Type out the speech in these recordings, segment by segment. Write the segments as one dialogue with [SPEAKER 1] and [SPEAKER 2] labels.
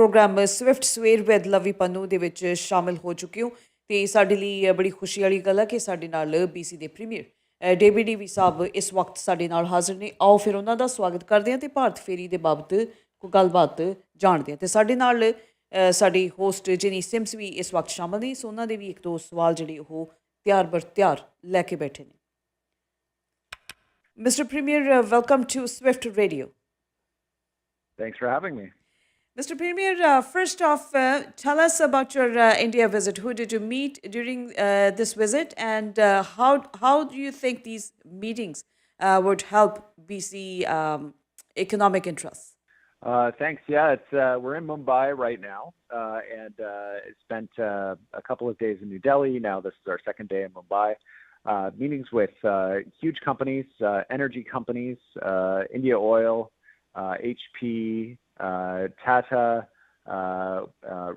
[SPEAKER 1] Programme Swift ਸਵੇਰ with ਲਵੀ ਪੰਨੂ ਦੇ ਵਿੱਚ ਸ਼ਾਮਿਲ ਹੋ ਚੁੱਕੇ ਹੋ ਤੇ ਸਾਡੇ ਲਈ ਬੜੀ ਖੁਸ਼ੀ ਵਾਲੀ ਗੱਲ ਹੈ ਕਿ ਸਾਡੇ ਨਾਲ BC ਦੇ ਪ੍ਰੀਮੀਅਰ ਡੇਵਿਡ ਈਵੀ ਸਾਹਿਬ ਇਸ ਵਕਤ ਸਾਡੇ ਨਾਲ ਹਾਜ਼ਰ ਨੇ। ਆਓ ਫਿਰ ਉਹਨਾਂ ਦਾ ਸਵਾਗਤ ਕਰਦੇ ਹਾਂ ਤੇ ਭਾਰਤ ਫੇਰੀ ਦੇ ਬਾਬਤ ਕੋਈ ਗੱਲਬਾਤ ਜਾਣਦੇ ਹਾਂ। ਤੇ ਸਾਡੇ ਨਾਲ ਸਾਡੀ ਹੋਸਟ ਜਿਨੀ ਸਿਮਸ ਵੀ ਇਸ ਵਕਤ ਸ਼ਾਮਿਲ ਨੇ, ਸੋ ਉਹਨਾਂ ਦੇ ਵੀ ਇੱਕ ਦੋ ਸਵਾਲ ਜਿਹੜੇ ਉਹ ਤਿਆਰ ਬਰ ਤਿਆਰ ਲੈ ਕੇ ਬੈਠੇ ਨੇ। Mr. Premier, welcome to Swift Radio.
[SPEAKER 2] Thanks for having me.
[SPEAKER 1] Mr. Premier, first off, tell us about your India visit. Who did you meet during this visit, and how do you think these meetings would help BC economic interests?
[SPEAKER 2] Thanks. Yeah, we're in Mumbai right now, and spent a couple of days in New Delhi. Now this is our second day in Mumbai. Meetings with huge companies, energy companies, India Oil, HP, Tata,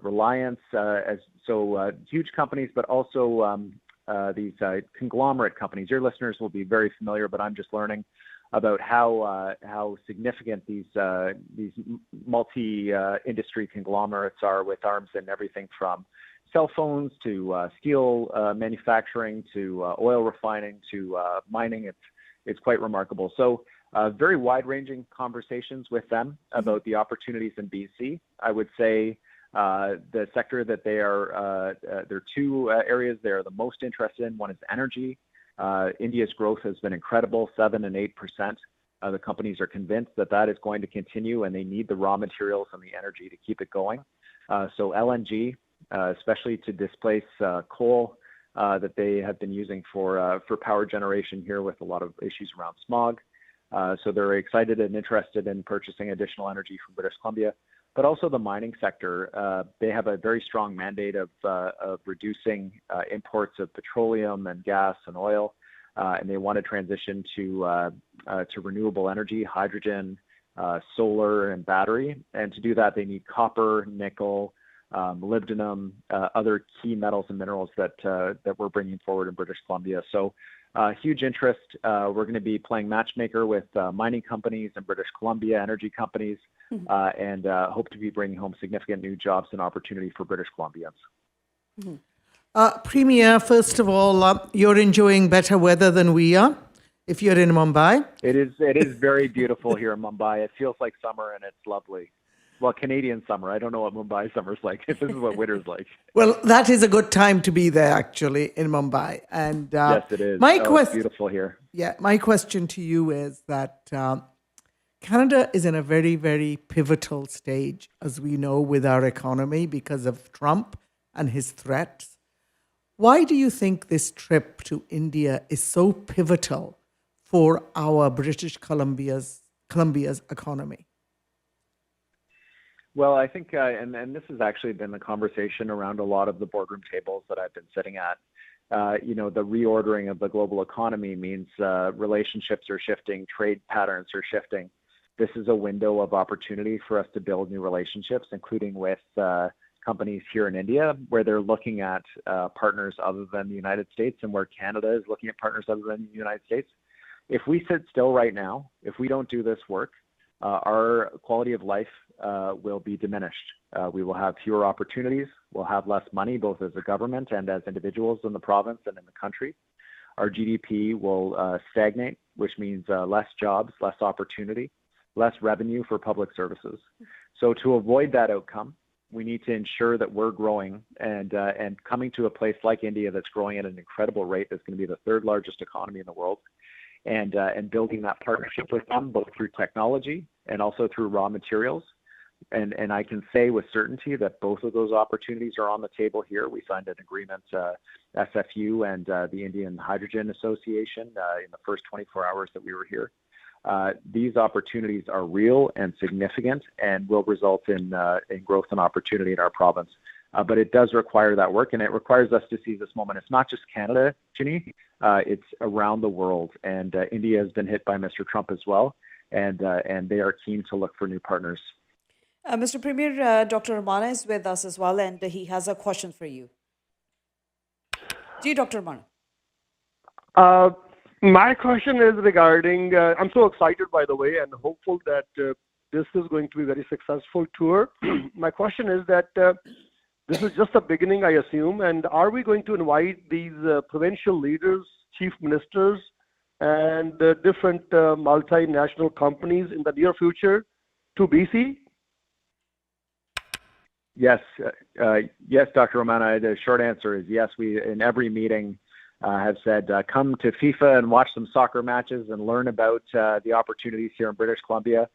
[SPEAKER 2] Reliance, huge companies, but also these conglomerate companies. Your listeners will be very familiar, but I'm just learning about how significant these multi-industry conglomerates are, with arms in everything from cell phones to steel manufacturing to oil refining to mining. It's quite remarkable. So very wide-ranging conversations with them about the opportunities in BC. I would say the sector that there are two areas they are the most interested in. One is energy. India's growth has been incredible, 7 and 8%. The companies are convinced that is going to continue, and they need the raw materials and the energy to keep it going. So LNG, especially to displace coal that they have been using for power generation here, with a lot of issues around smog. So they're excited and interested in purchasing additional energy from British Columbia. But also the mining sector, they have a very strong mandate of reducing imports of petroleum and gas and oil, and they want to transition to renewable energy, hydrogen, solar, and battery. And to do that, they need copper, nickel, molybdenum, other key metals and minerals that we're bringing forward in British Columbia. So huge interest. We're going to be playing matchmaker with mining companies in British Columbia, energy companies, and hope to be bringing home significant new jobs and opportunity for British Columbians.
[SPEAKER 3] Premier, first of all, you're enjoying better weather than we are if you're in Mumbai.
[SPEAKER 2] It is very beautiful here in Mumbai. It feels like summer, and it's lovely. Well, Canadian summer. I don't know what Mumbai summer's like. This is what winter's like.
[SPEAKER 3] Well, that is a good time to be there, actually, in Mumbai. And
[SPEAKER 2] yes, it is. It's beautiful here.
[SPEAKER 3] Yeah, my question to you is that Canada is in a very, very pivotal stage, as we know, with our economy because of Trump and his threats. Why do you think this trip to India is so pivotal for our British Columbia's economy?
[SPEAKER 2] Well, I think, and this has actually been the conversation around a lot of the boardroom tables that I've been sitting at. The reordering of the global economy means relationships are shifting, trade patterns are shifting. This is a window of opportunity for us to build new relationships, including with companies here in India, where they're looking at partners other than the United States, and where Canada is looking at partners other than the United States. If we sit still right now, if we don't do this work, our quality of life will be diminished. We will have fewer opportunities. We'll have less money, both as a government and as individuals in the province and in the country. Our GDP will stagnate, which means less jobs, less opportunity, less revenue for public services. So to avoid that outcome, we need to ensure that we're growing and coming to a place like India that's growing at an incredible rate, that's going to be the third largest economy in the world, and building that partnership with them, both through technology and also through raw materials. And I can say with certainty that both of those opportunities are on the table here. We signed an agreement, SFU and the Indian Hydrogen Association, in the first 24 hours that we were here. These opportunities are real and significant, and will result in growth and opportunity in our province. But it does require that work, and it requires us to seize this moment. It's not just Canada, Ginny. It's around the world, and India has been hit by Mr. Trump as well, and they are keen to look for new partners.
[SPEAKER 1] Mr. Premier, Dr. Ramana is with us as well, and he has a question for you. Dr. Ramana.
[SPEAKER 4] My question is regarding, I'm so excited, by the way, and hopeful that this is going to be a very successful tour. My question is that this is just the beginning, I assume, and are we going to invite these provincial leaders, chief ministers, and different multinational companies in the near future to BC?
[SPEAKER 2] Yes, yes, Dr. Romana. The short answer is yes. We, in every meeting, have said, come to FIFA and watch some soccer matches and learn about the opportunities here in British Columbia.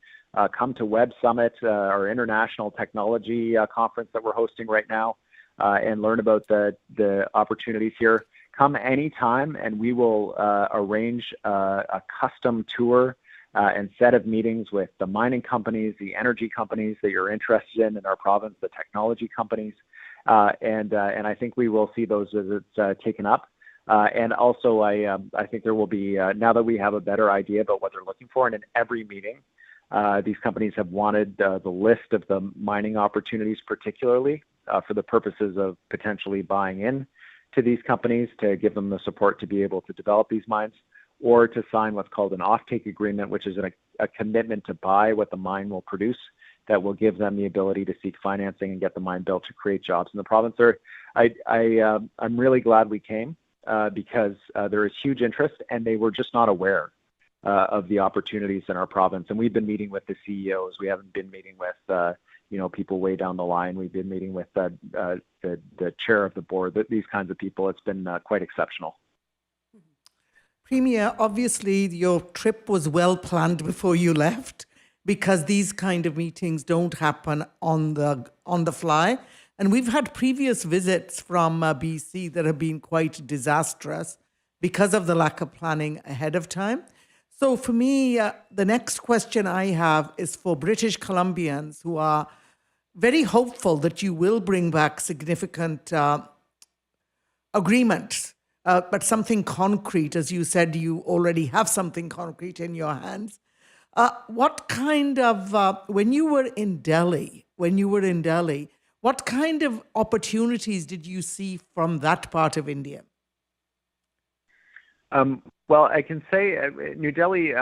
[SPEAKER 2] Come to Web Summit, our international technology conference that we're hosting right now, and learn about the opportunities here. Come anytime, and we will arrange a custom tour and set of meetings with the mining companies, the energy companies that you're interested in our province, the technology companies, and I think we will see those visits taken up. And also, I think there will be, now that we have a better idea about what they're looking for, and in every meeting, these companies have wanted the list of the mining opportunities, particularly for the purposes of potentially buying in to these companies to give them the support to be able to develop these mines, or to sign what's called an offtake agreement, which is a commitment to buy what the mine will produce that will give them the ability to seek financing and get the mine built to create jobs in the province. I'm really glad we came because there is huge interest, and they were just not aware of the opportunities in our province. And we've been meeting with the CEOs. We haven't been meeting with people way down the line. We've been meeting with the chair of the board. These kinds of people. It's been quite exceptional.
[SPEAKER 3] Premier, obviously your trip was well planned before you left, because these kind of meetings don't happen on the fly. And we've had previous visits from BC that have been quite disastrous because of the lack of planning ahead of time. So for me, the next question I have is for British Columbians who are very hopeful that you will bring back significant agreements, but something concrete. As you said, you already have something concrete in your hands. What kind of, when you were in Delhi, what kind of opportunities did you see from that part of India?
[SPEAKER 2] Well, I can say New Delhi,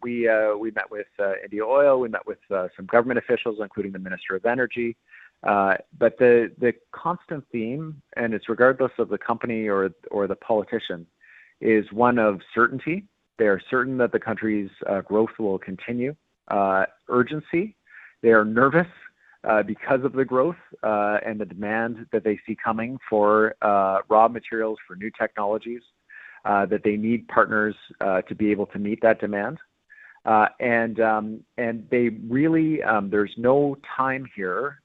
[SPEAKER 2] we met with India Oil, we met with some government officials, including the Minister of Energy. But the constant theme, and it's regardless of the company or the politician, is one of certainty. They are certain that the country's growth will continue. Urgency. They are nervous because of the growth and the demand that they see coming for raw materials, for new technologies, that they need partners to be able to meet that demand. And they really, there's no time here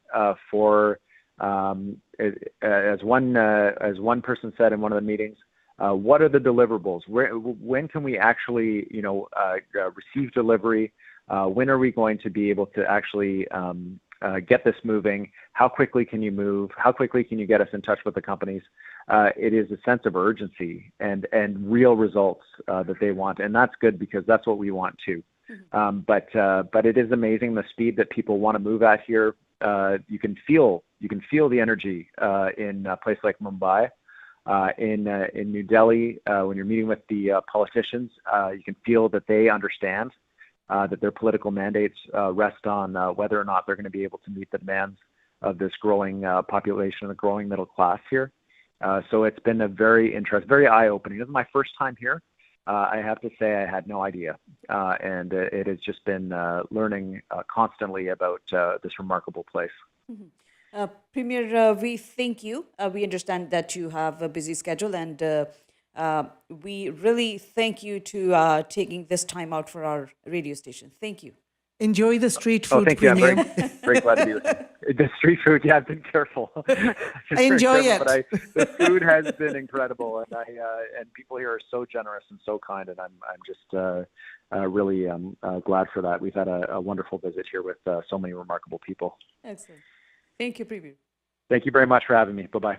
[SPEAKER 2] for, as one person said in one of the meetings, what are the deliverables? When can we actually, receive delivery? When are we going to be able to actually get this moving? How quickly can you move? How quickly can you get us in touch with the companies? It is a sense of urgency and real results that they want, and that's good because that's what we want too. But it is amazing the speed that people want to move at here. You can feel the energy in a place like Mumbai, in New Delhi. When you're meeting with the politicians, you can feel that they understand that their political mandates rest on whether or not they're going to be able to meet the demands of this growing population, the growing middle class here. So it's been a very interesting, very eye-opening. This is my first time here. I have to say I had no idea. And it has just been learning constantly about this remarkable place.
[SPEAKER 1] Premier, we thank you. We understand that you have a busy schedule, and we really thank you to taking this time out for our radio station. Thank you.
[SPEAKER 3] Enjoy the street food,
[SPEAKER 2] thank you.
[SPEAKER 3] Premier.
[SPEAKER 2] I'm very glad to be with you. The street food, yeah, I've been careful.
[SPEAKER 3] Enjoy it.
[SPEAKER 2] But the food has been incredible, and and people here are so generous and so kind, and I'm just really glad for that. We've had a wonderful visit here with so many remarkable people.
[SPEAKER 1] Excellent. Thank you, Premier.
[SPEAKER 2] Thank you very much for having me. Bye-bye.